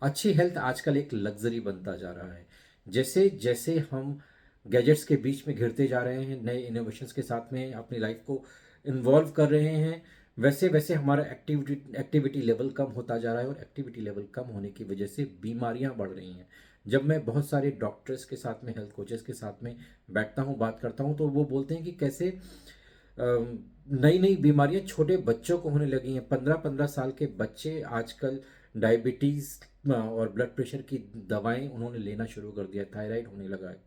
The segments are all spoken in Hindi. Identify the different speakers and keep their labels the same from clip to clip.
Speaker 1: अच्छी हेल्थ आजकल एक लग्जरी बनता जा रहा है। जैसे जैसे हम गैजेट्स के बीच में घिरते जा रहे हैं, नए इनोवेशंस के साथ में अपनी लाइफ को इन्वॉल्व कर रहे हैं, वैसे वैसे हमारा एक्टिविटी लेवल कम होता जा रहा है, और एक्टिविटी लेवल कम होने की वजह से बीमारियां बढ़ रही हैं। जब मैं बहुत सारे डॉक्टर्स के साथ में, हेल्थ कोचेस के साथ में बैठता हूँ, बात करता हूँ, तो वो बोलते हैं कि कैसे नई नई बीमारियां छोटे बच्चों को होने लगी हैं। 15-15 साल के बच्चे आजकल डायबिटीज़ और ब्लड प्रेशर की दवाएं उन्होंने लेना शुरू कर दिया, थायराइड होने लगा है।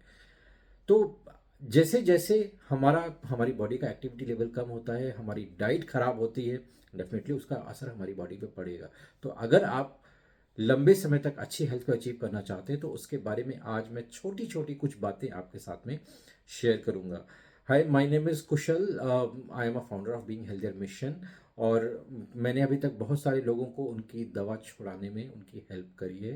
Speaker 1: तो जैसे जैसे हमारी बॉडी का एक्टिविटी लेवल कम होता है, हमारी डाइट खराब होती है, डेफिनेटली उसका असर हमारी बॉडी पे पड़ेगा। तो अगर आप लंबे समय तक अच्छी हेल्थ को अचीव करना चाहते हैं, तो उसके बारे में आज मैं छोटी छोटी कुछ बातें आपके साथ में शेयर करूंगा। Hi, my name is Kushal. I am a founder of being healthier mission. और मैंने अभी तक बहुत सारे लोगों को उनकी दवा छुड़ाने में उनकी हेल्प करी है।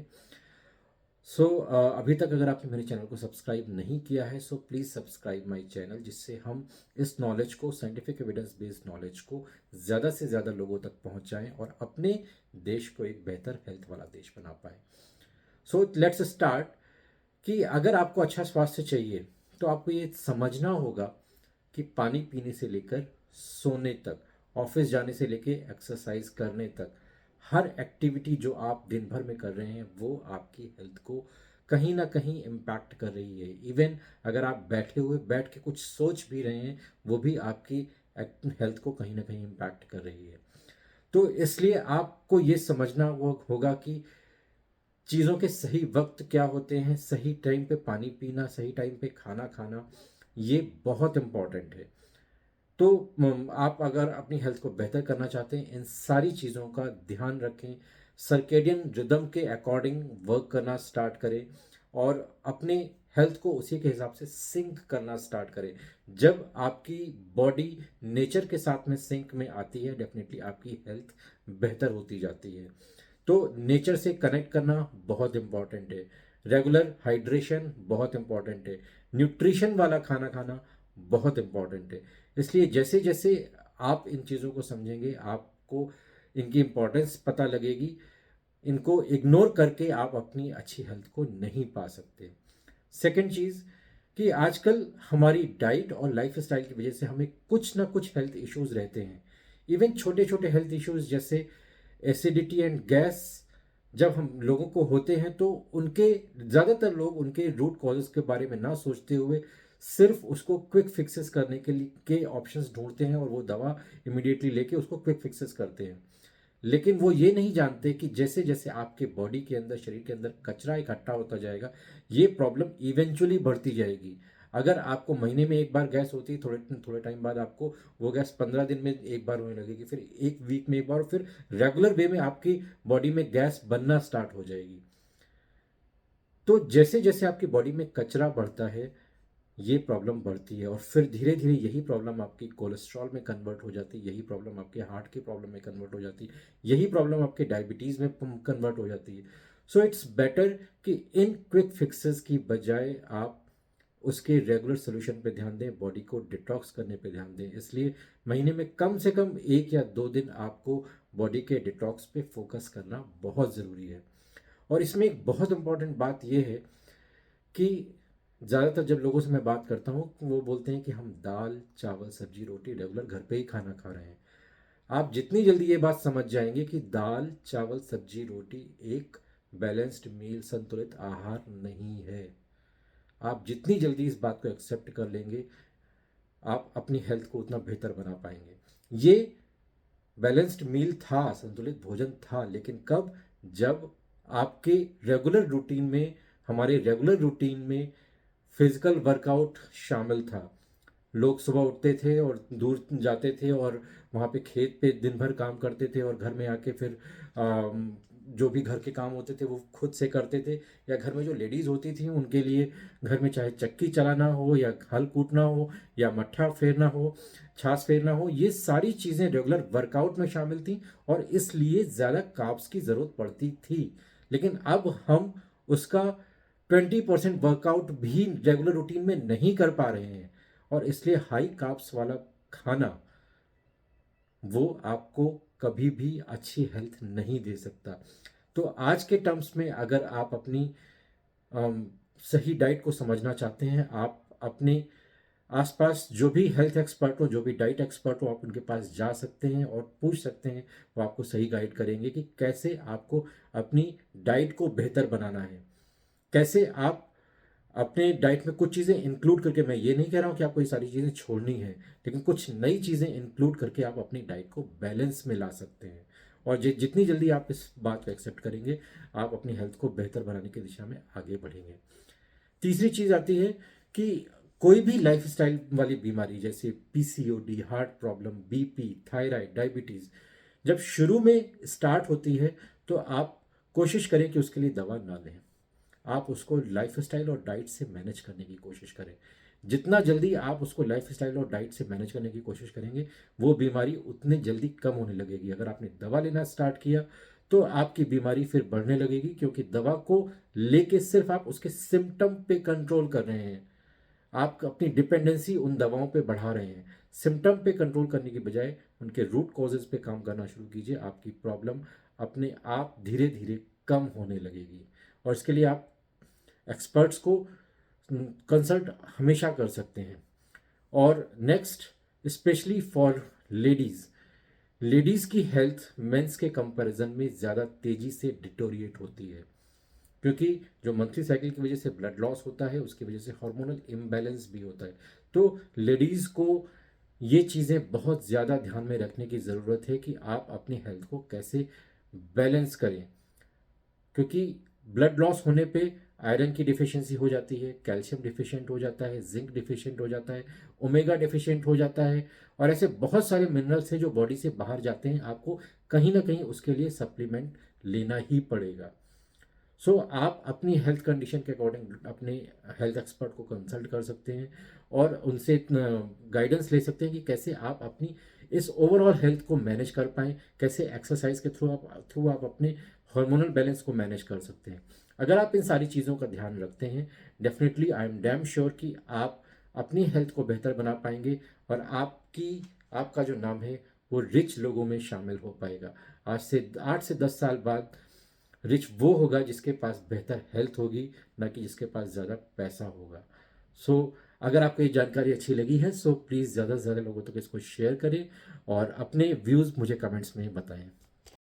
Speaker 1: अभी तक अगर आपने मेरे चैनल को सब्सक्राइब नहीं किया है, so please subscribe my channel, जिससे हम इस नॉलेज को, साइंटिफिक एविडेंस बेस्ड नॉलेज को ज़्यादा से ज़्यादा लोगों तक पहुंचाएं और अपने देश को एक बेहतर हेल्थ वाला देश बना पाएं। So let's start. कि अगर आपको अच्छा स्वास्थ्य चाहिए, तो आपको ये समझना होगा कि पानी पीने से लेकर सोने तक, ऑफिस जाने से लेकर एक्सरसाइज करने तक, हर एक्टिविटी जो आप दिन भर में कर रहे हैं वो आपकी हेल्थ को कहीं ना कहीं इम्पैक्ट कर रही है। इवन अगर आप बैठे हुए बैठ के कुछ सोच भी रहे हैं, वो भी आपकी हेल्थ को कहीं ना कहीं इम्पैक्ट कर रही है। तो इसलिए आपको ये समझना होगा कि चीज़ों के सही वक्त क्या होते हैं, सही टाइम पे पानी पीना, सही टाइम पे खाना खाना, ये बहुत इम्पॉर्टेंट है। तो आप अगर अपनी हेल्थ को बेहतर करना चाहते हैं, इन सारी चीज़ों का ध्यान रखें, सर्केडियन रिदम के अकॉर्डिंग वर्क करना स्टार्ट करें, और अपने हेल्थ को उसी के हिसाब से सिंक करना स्टार्ट करें। जब आपकी बॉडी नेचर के साथ में सिंक में आती है, डेफिनेटली आपकी हेल्थ बेहतर होती जाती है। तो नेचर से कनेक्ट करना बहुत इम्पॉर्टेंट है। रेगुलर हाइड्रेशन बहुत इम्पॉर्टेंट है। न्यूट्रिशन वाला खाना खाना बहुत इम्पॉर्टेंट है। इसलिए जैसे जैसे आप इन चीज़ों को समझेंगे, आपको इनकी इम्पोर्टेंस पता लगेगी। इनको इग्नोर करके आप अपनी अच्छी हेल्थ को नहीं पा सकते। सेकंड चीज़, कि आजकल हमारी डाइट और लाइफ स्टाइल की वजह से हमें कुछ ना कुछ हेल्थ इश्यूज रहते हैं। इवन छोटे छोटे हेल्थ इश्यूज जैसे एसिडिटी एंड गैस, जब हम लोगों को होते हैं, तो उनके ज़्यादातर लोग उनके रूट कॉजेज के बारे में ना सोचते हुए सिर्फ उसको क्विक फिक्सेस करने के लिए के ऑप्शंस ढूंढते हैं, और वो दवा इमिडिएटली लेके उसको क्विक फिक्सेस करते हैं। लेकिन वो ये नहीं जानते कि जैसे जैसे आपके बॉडी के अंदर, शरीर के अंदर कचरा इकट्ठा होता जाएगा, ये प्रॉब्लम इवेंचुअली बढ़ती जाएगी। अगर आपको महीने में एक बार गैस होती है, थोड़े थोड़े टाइम बाद आपको वो गैस 15 दिन में एक बार होने लगेगी, फिर एक वीक में एक बार, और फिर रेगुलर वे में आपकी बॉडी में गैस बनना स्टार्ट हो जाएगी। तो जैसे जैसे आपकी बॉडी में कचरा बढ़ता है, ये प्रॉब्लम बढ़ती है, और फिर धीरे धीरे यही प्रॉब्लम आपकी कोलेस्ट्रॉल में कन्वर्ट हो जाती है, यही प्रॉब्लम आपके हार्ट की प्रॉब्लम में कन्वर्ट हो जाती है, यही प्रॉब्लम आपके डायबिटीज़ में कन्वर्ट हो जाती है। सो इट्स बेटर कि इन क्विक फिक्सेस की बजाय आप उसके रेगुलर सोल्यूशन पे ध्यान दें, बॉडी को डिटॉक्स करने पे ध्यान दें। इसलिए महीने में कम से कम 1 या 2 दिन आपको बॉडी के डिटॉक्स पे फोकस करना बहुत ज़रूरी है। और इसमें एक बहुत इंपॉर्टेंट बात यह है कि ज़्यादातर जब लोगों से मैं बात करता हूँ, वो बोलते हैं कि हम दाल चावल सब्जी रोटी रेगुलर घर पे ही खाना खा रहे हैं। आप जितनी जल्दी ये बात समझ जाएंगे कि दाल चावल सब्जी रोटी एक बैलेंस्ड मील, संतुलित आहार नहीं है, आप जितनी जल्दी इस बात को एक्सेप्ट कर लेंगे, आप अपनी हेल्थ को उतना बेहतर बना पाएंगे। ये बैलेंस्ड मील था, संतुलित भोजन था, लेकिन कब? जब आपके रेगुलर रूटीन में, हमारे रेगुलर रूटीन में फिजिकल वर्कआउट शामिल था। लोग सुबह उठते थे और दूर जाते थे, और वहाँ पे खेत पे दिन भर काम करते थे, और घर में आके फिर जो भी घर के काम होते थे वो खुद से करते थे। या घर में जो लेडीज़ होती थी, उनके लिए घर में चाहे चक्की चलाना हो, या हल कूटना हो, या मट्ठा फेरना हो, छाछ फेरना हो, ये सारी चीज़ें रेगुलर वर्कआउट में शामिल थी, और इसलिए ज़्यादा कार्ब्स की ज़रूरत पड़ती थी। लेकिन अब हम उसका 20% वर्कआउट भी रेगुलर रूटीन में नहीं कर पा रहे हैं, और इसलिए हाई कार्ब्स वाला खाना वो आपको कभी भी अच्छी हेल्थ नहीं दे सकता। तो आज के टर्म्स में अगर आप अपनी अम, सही डाइट को समझना चाहते हैं, आप अपने आसपास जो भी हेल्थ एक्सपर्ट हो, जो भी डाइट एक्सपर्ट हो, आप उनके पास जा सकते हैं और पूछ सकते हैं। वो आपको सही गाइड करेंगे कि कैसे आपको अपनी डाइट को बेहतर बनाना है, कैसे आप अपने डाइट में कुछ चीज़ें इंक्लूड करके, मैं ये नहीं कह रहा हूँ कि आपको ये सारी चीज़ें छोड़नी है, लेकिन कुछ नई चीज़ें इंक्लूड करके आप अपनी डाइट को बैलेंस में ला सकते हैं। और जितनी जल्दी आप इस बात को एक्सेप्ट करेंगे, आप अपनी हेल्थ को बेहतर बनाने की दिशा में आगे बढ़ेंगे। तीसरी चीज़ आती है कि कोई भी लाइफस्टाइल वाली बीमारी जैसे PCOD, heart problem, BP, thyroid, diabetes जब शुरू में स्टार्ट होती है, तो आप कोशिश करें कि उसके लिए दवा ना लें। आप उसको लाइफस्टाइल और डाइट से मैनेज करने की कोशिश करें। जितना जल्दी आप उसको लाइफस्टाइल और डाइट से मैनेज करने की कोशिश करेंगे, वो बीमारी उतनी जल्दी कम होने लगेगी। अगर आपने दवा लेना स्टार्ट किया, तो आपकी बीमारी फिर बढ़ने लगेगी, क्योंकि दवा को लेके सिर्फ आप उसके सिम्टम पे कंट्रोल कर रहे हैं। आप अपनी डिपेंडेंसी उन दवाओं पे बढ़ा रहे हैं। सिम्टम पे कंट्रोल करने की बजाय उनके रूट कॉजेज पे काम करना शुरू कीजिए। आपकी प्रॉब्लम अपने आप धीरे धीरे कम होने लगेगी। और इसके लिए आप एक्सपर्ट्स को कंसल्ट हमेशा कर सकते हैं। और next, specially for ladies, ladies की हेल्थ मेंस के कंपैरिजन में ज़्यादा तेज़ी से डिटोरिएट होती है, क्योंकि जो मंथली साइकिल की वजह से ब्लड लॉस होता है, उसकी वजह से हार्मोनल इम्बैलेंस भी होता है। तो लेडीज़ को ये चीज़ें बहुत ज़्यादा ध्यान में रखने की ज़रूरत है कि आप अपनी हेल्थ को कैसे बैलेंस करें, क्योंकि ब्लड लॉस होने पे आयरन की डिफिशियंसी हो जाती है, कैल्शियम डिफिशिएंट हो जाता है, जिंक डिफिशिएंट हो जाता है, ओमेगा डिफिशिएंट हो जाता है, और ऐसे बहुत सारे मिनरल्स हैं जो बॉडी से बाहर जाते हैं। आपको कहीं ना कहीं उसके लिए सप्लीमेंट लेना ही पड़ेगा। सो आप अपनी हेल्थ कंडीशन के अकॉर्डिंग अपने हेल्थ एक्सपर्ट को कंसल्ट कर सकते हैं और उनसे गाइडेंस ले सकते हैं कि कैसे आप अपनी इस ओवरऑल हेल्थ को मैनेज कर पाएँ, कैसे एक्सरसाइज के थ्रू आप अपने हार्मोनल बैलेंस को मैनेज कर सकते हैं। अगर आप इन सारी चीज़ों का ध्यान रखते हैं, definitely I am damn sure कि आप अपनी हेल्थ को बेहतर बना पाएंगे और आपका जो नाम है वो रिच लोगों में शामिल हो पाएगा। आज से 8 से 10 साल बाद रिच वो होगा जिसके पास बेहतर हेल्थ होगी, ना कि जिसके पास ज़्यादा पैसा होगा। सो अगर आपको ये जानकारी अच्छी लगी है, सो प्लीज़ ज़्यादा से ज़्यादा लोगों तक इसको शेयर करें और अपने व्यूज़ मुझे कमेंट्स में बताएं।